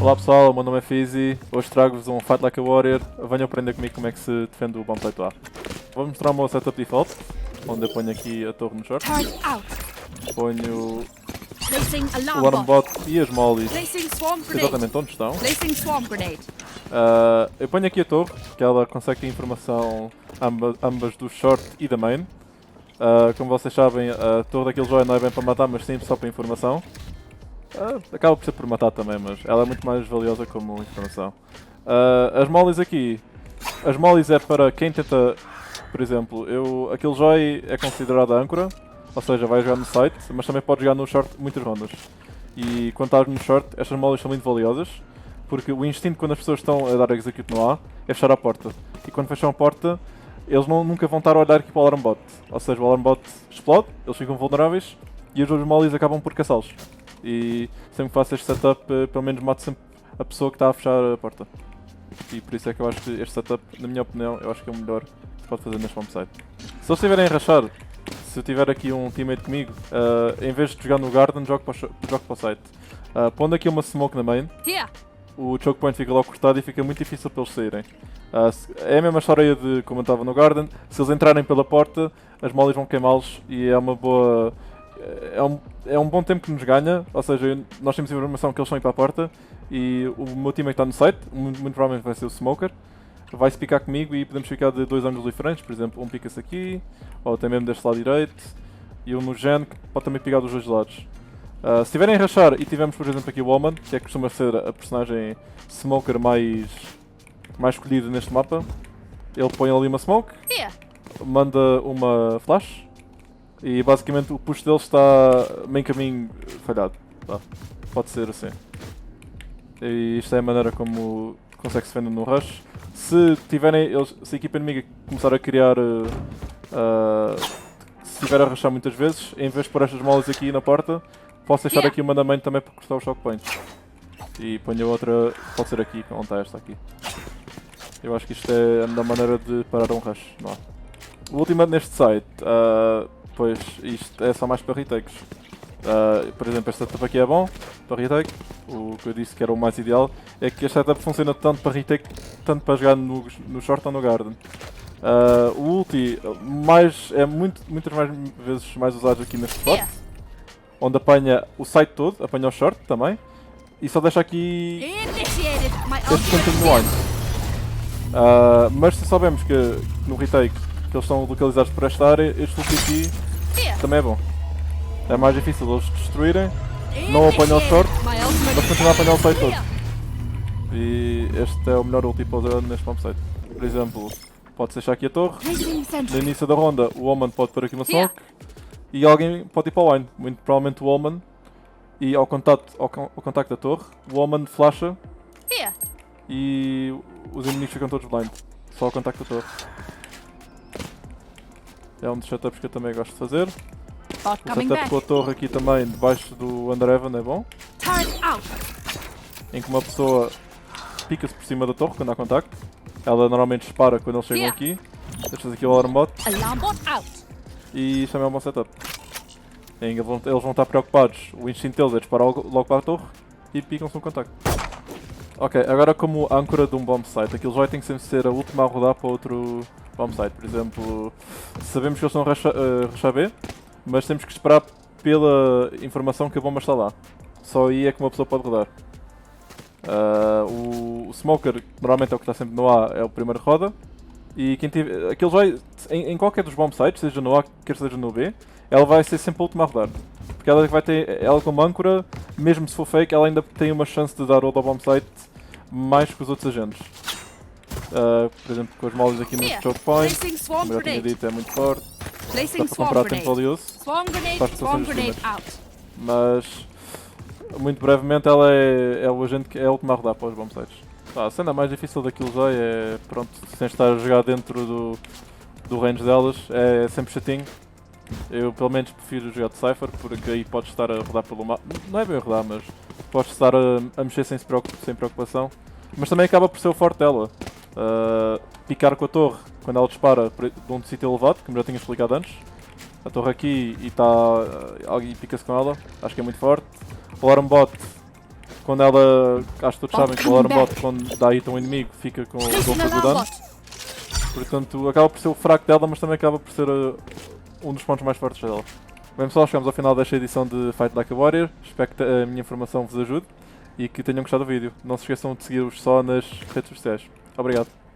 Olá pessoal, o meu nome é Fizzy, hoje trago-vos um Fight Like a Warrior. Venham aprender comigo como é que se defende o bomb site A. Vou mostrar o meu setup default, onde eu ponho aqui a torre no short, ponho o alarm bot e as mollies exatamente onde estão. Eu ponho aqui a torre, que ela consegue ter informação ambas do short e da main. Como vocês sabem, a torre daquele joio não é bem para matar, mas sim só para informação. Acaba por ser por matar também, mas ela é muito mais valiosa como informação. As mollies aqui, as mollies é para quem tenta, por exemplo, aquele joy é considerado a âncora, ou seja, vai jogar no site, mas também pode jogar no short muitas rondas. E quando estás no short, estas mollies são muito valiosas, porque o instinto quando as pessoas estão a dar execute no A é fechar a porta. E quando fecham a porta, eles nunca vão estar a olhar aqui para o alarm bot. Ou seja, o alarm bot explode, eles ficam vulneráveis e as duas mollies acabam por caçá-los. E sempre que faço este setup, pelo menos mato sempre a pessoa que está a fechar a porta. E por isso é que eu acho que este setup, na minha opinião, eu acho que é o melhor que se pode fazer neste bomb site. Se eles estiverem a rachar, se eu tiver aqui um teammate comigo, em vez de jogar no garden, jogo para o site. Pondo aqui uma smoke na main, o choke point fica logo cortado e fica muito difícil para eles saírem. É a mesma história de como eu estava no garden, se eles entrarem pela porta, as mollies vão queimá-los e é uma boa... É um bom tempo que nos ganha, ou seja, nós temos informação que eles estão a ir para a porta e o meu time que está no site, muito provavelmente vai ser o Smoker, vai-se picar comigo e podemos ficar de dois ângulos diferentes, por exemplo, um pica-se aqui, ou até mesmo deste lado direito, e um no gen que pode também picar dos dois lados. Se estiverem a rachar e tivermos, por exemplo, aqui o Woman, que é que costuma ser a personagem Smoker mais escolhida neste mapa, ele põe ali uma smoke, manda uma flash, e basicamente o push deles está meio caminho falhado. Pode ser assim. E isto é a maneira como consegue-se defender no rush. Se a equipa inimiga começar a criar... se estiver a rushar muitas vezes, em vez de pôr estas mollies aqui na porta, posso deixar aqui uma na main também para cortar os choke points. E ponho a outra, pode ser aqui, onde está esta aqui. Eu acho que isto é a melhor maneira de parar um rush. Não há. O ultimate neste site... pois, isto é só mais para retakes. Por exemplo, este setup aqui é bom para retake. O que eu disse que era o mais ideal é que este setup funciona tanto para retake, tanto para jogar no short ou no garden. O ulti é muitas mais vezes mais usado aqui neste spot, onde apanha o site todo, apanha o short também, e só deixa aqui este cantinho no line. Mas se sabemos que no retake que eles estão localizados por esta área, este ulti aqui também é bom. É mais difícil eles destruírem, não apanham o short, mas continuam a apanhar o site todo. E este é o melhor ulti para usar neste bomb site. Por exemplo, pode deixar aqui a torre, no início da ronda o Omen pode pôr aqui uma smoke e alguém pode ir para o line, muito provavelmente o Omen, e ao contacto da torre, o Omen flasha e os inimigos ficam todos blind, só ao contacto da torre. É um dos setups que eu também gosto de fazer. O setup com a torre aqui também, debaixo do Underhaven, é bom. Em que uma pessoa pica-se por cima da torre quando há contacto. Ela normalmente dispara quando eles chegam aqui. Deixas aqui o alarm bot. E isto também é um bom setup. Em que eles vão estar preocupados. O instinto deles é disparar logo para a torre e picam-se no contacto. Ok, agora como âncora de um bomb site, aquilo já tem que sempre ser a última a rodar para outro bomb site. Por exemplo, sabemos que eles estão a rushar B, mas temos que esperar pela informação que a bomba está lá. Só aí é que uma pessoa pode rodar. O Smoker, normalmente é o que está sempre no A, é o primeiro roda. E quem tiver, aquele vai, em qualquer dos bomb sites, seja no A, quer seja no B, ela vai ser sempre a última a rodar. Porque ela como âncora, mesmo se for fake, ela ainda tem uma chance de dar ult ao bomb site mais que os outros agentes. Por exemplo, com as mollies aqui no choke point, como eu já tinha dito, é muito forte. Dá para comprar tempo valioso, faz que seja streamers. Mas, muito brevemente, ela é o agente que é a última a rodar para os bomb sites. A cena mais difícil daquilo já é, pronto, sem estar a jogar dentro do range delas, é sempre chatinho. Eu pelo menos prefiro jogar de Cypher, porque aí podes estar a rodar pelo mapa. Não é bem a rodar, mas podes estar a mexer sem preocupação. Mas também acaba por ser o forte dela. Picar com a torre quando ela dispara de um sítio elevado, como já tinha explicado antes. A torre aqui e alguém pica-se com ela, acho que é muito forte. O alarm bot quando ela, acho que todos sabem que o Alarm Bot, quando dá hit a um inimigo, fica com o dobro do dano. Portanto, acaba por ser o fraco dela, mas também acaba por ser um dos pontos mais fortes dela. Bem pessoal, chegamos ao final desta edição de Fight Like a Warrior. Espero que a minha informação vos ajude e que tenham gostado do vídeo. Não se esqueçam de seguir-os só nas redes sociais. Obrigado.